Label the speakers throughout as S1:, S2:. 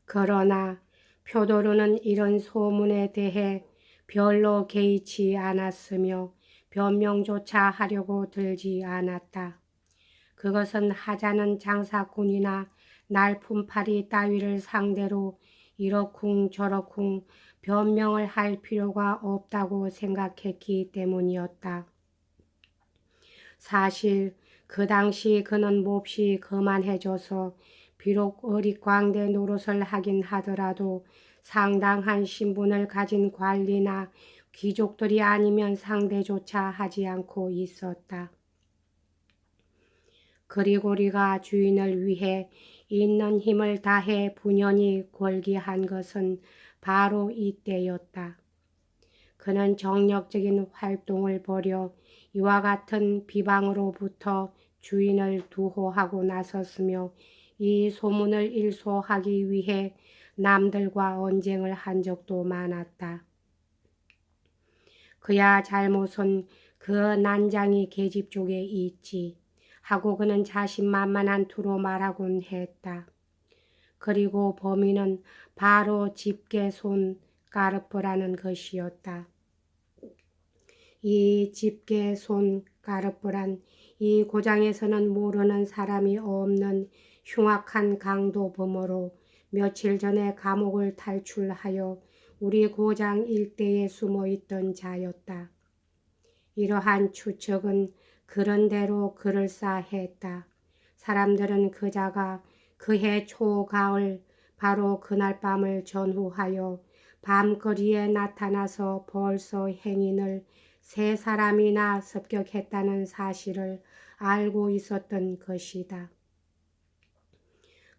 S1: 그러나 표도르는 이런 소문에 대해 별로 개의치 않았으며 변명조차 하려고 들지 않았다. 그것은 하자는 장사꾼이나 날품팔이 따위를 상대로 이러쿵 저러쿵 변명을 할 필요가 없다고 생각했기 때문이었다. 사실 그 당시 그는 몹시 거만해져서 비록 어릿광대 노릇을 하긴 하더라도 상당한 신분을 가진 관리나 귀족들이 아니면 상대조차 하지 않고 있었다. 그리고리가 주인을 위해 있는 힘을 다해 분연히 걸기한 것은 바로 이때였다. 그는 정력적인 활동을 벌여 이와 같은 비방으로부터 주인을 두호하고 나섰으며 이 소문을 일소하기 위해 남들과 언쟁을 한 적도 많았다. 그야 잘못은 그 난장이 계집 쪽에 있지 하고 그는 자신만만한 투로 말하곤 했다. 그리고 범인은 바로 집게손 까르프라는 것이었다. 이 집게손 까르프란 이 고장에서는 모르는 사람이 없는 흉악한 강도범으로 며칠 전에 감옥을 탈출하여 우리 고장 일대에 숨어있던 자였다. 이러한 추측은 그런대로 그럴싸했다. 사람들은 그자가 그해 초가을 바로 그날 밤을 전후하여 밤거리에 나타나서 벌써 행인을 3사람이나 습격했다는 사실을 알고 있었던 것이다.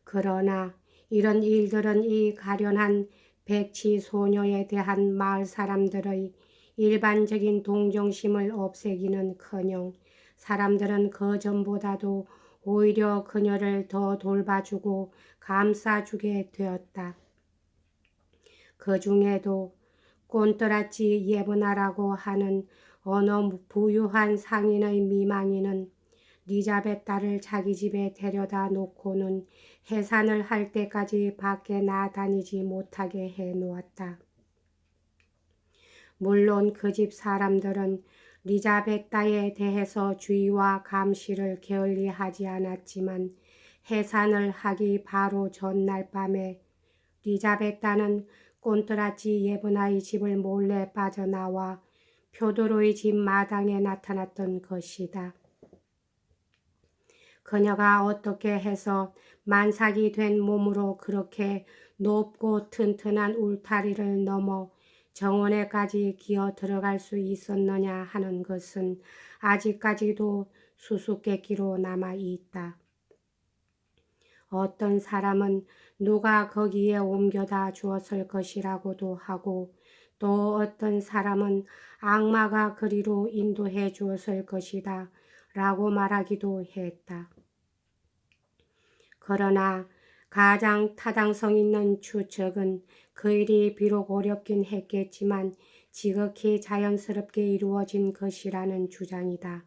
S1: 그러나 이런 일들은 이 가련한 백치 소녀에 대한 마을 사람들의 일반적인 동정심을 없애기는커녕 사람들은 그 전보다도 오히려 그녀를 더 돌봐주고 감싸주게 되었다. 그 중에도 꼰떠라치 예브나라고 하는 어느 부유한 상인의 미망이는 리자벳 딸을 자기 집에 데려다 놓고는 해산을 할 때까지 밖에 나다니지 못하게 해놓았다. 물론 그 집 사람들은 리자베타에 대해서 주의와 감시를 게을리하지 않았지만 해산을 하기 바로 전날 밤에 리자베타는 꼰떠라치 예브나의 집을 몰래 빠져나와 표도로의 집 마당에 나타났던 것이다. 그녀가 어떻게 해서 만삭이 된 몸으로 그렇게 높고 튼튼한 울타리를 넘어 정원에까지 기어 들어갈 수 있었느냐 하는 것은 아직까지도 수수께끼로 남아있다. 어떤 사람은 누가 거기에 옮겨다 주었을 것이라고도 하고 또 어떤 사람은 악마가 그리로 인도해 주었을 것이다 라고 말하기도 했다. 그러나 가장 타당성 있는 추측은 그 일이 비록 어렵긴 했겠지만 지극히 자연스럽게 이루어진 것이라는 주장이다.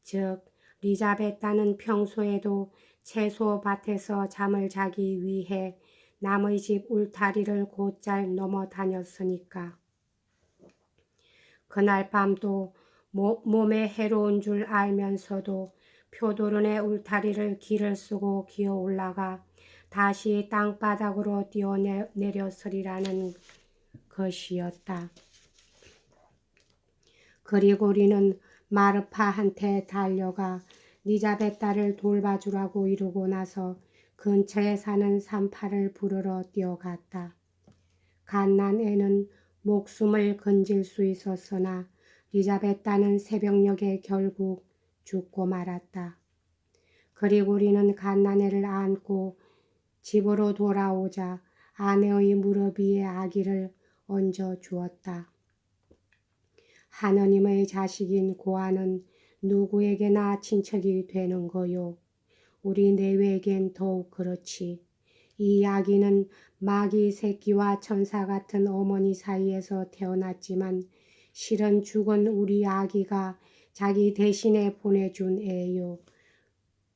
S1: 즉, 리자베타는 평소에도 채소 밭에서 잠을 자기 위해 남의 집 울타리를 곧잘 넘어 다녔으니까. 그날 밤도 몸에 해로운 줄 알면서도 표도른의 울타리를 길을 쓰고 기어 올라가 다시 땅바닥으로 뛰어내렸으리라는 것이었다. 그리고리는 마르파한테 달려가 리자베타를 돌봐주라고 이루고 나서 근처에 사는 산파를 부르러 뛰어갔다. 갓난애는 목숨을 건질 수 있었으나 리자베타는 새벽녘에 결국 죽고 말았다. 그리고리는 갓난애를 안고 집으로 돌아오자 아내의 무릎 위에 아기를 얹어 주었다. 하느님의 자식인 고아는 누구에게나 친척이 되는 거요. 우리 내외에겐 더욱 그렇지. 이 아기는 마귀 새끼와 천사 같은 어머니 사이에서 태어났지만 실은 죽은 우리 아기가 자기 대신에 보내준 애요.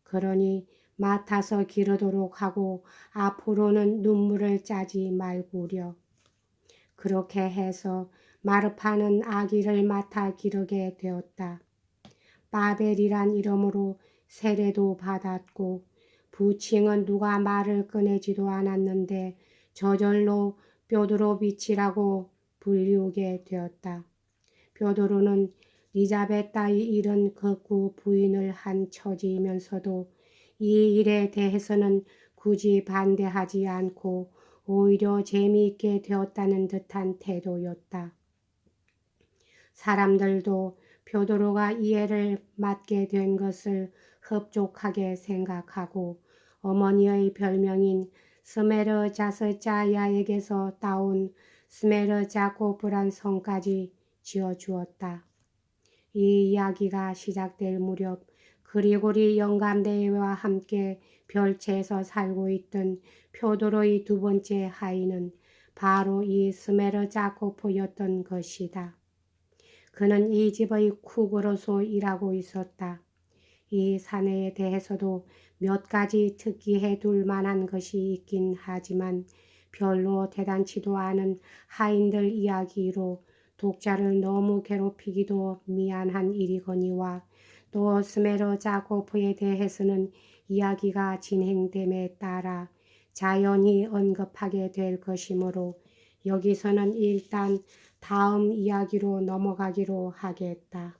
S1: 그러니 맡아서 기르도록 하고 앞으로는 눈물을 짜지 말구려. 그렇게 해서 마르파는 아기를 맡아 기르게 되었다. 바벨이란 이름으로 세례도 받았고 부칭은 누가 말을 꺼내지도 않았는데 저절로 뾰드로비치라고 불리우게 되었다. 뾰드로는 리자베타의 일은 극구 부인을 한 처지이면서도 이 일에 대해서는 굳이 반대하지 않고 오히려 재미있게 되었다는 듯한 태도였다. 사람들도 뾰드로가 이해를 맡게 된 것을 흡족하게 생각하고 어머니의 별명인 스메르자스자야에게서 따온 스메르자코프란 성까지 지어주었다. 이 이야기가 시작될 무렵 그리고리 영감대회와 함께 별채에서 살고 있던 뾰드로의 두 번째 하인은 바로 이 스메르자코프였던 것이다. 그는 이 집의 쿡으로서 일하고 있었다. 이 사내에 대해서도 몇 가지 특기해 둘 만한 것이 있긴 하지만 별로 대단치도 않은 하인들 이야기로 독자를 너무 괴롭히기도 미안한 일이거니와 또 스메르자코프에 대해서는 이야기가 진행됨에 따라 자연히 언급하게 될 것이므로 여기서는 일단 다음 이야기로 넘어가기로 하겠다.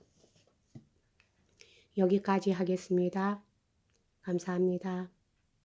S1: 여기까지 하겠습니다. 감사합니다.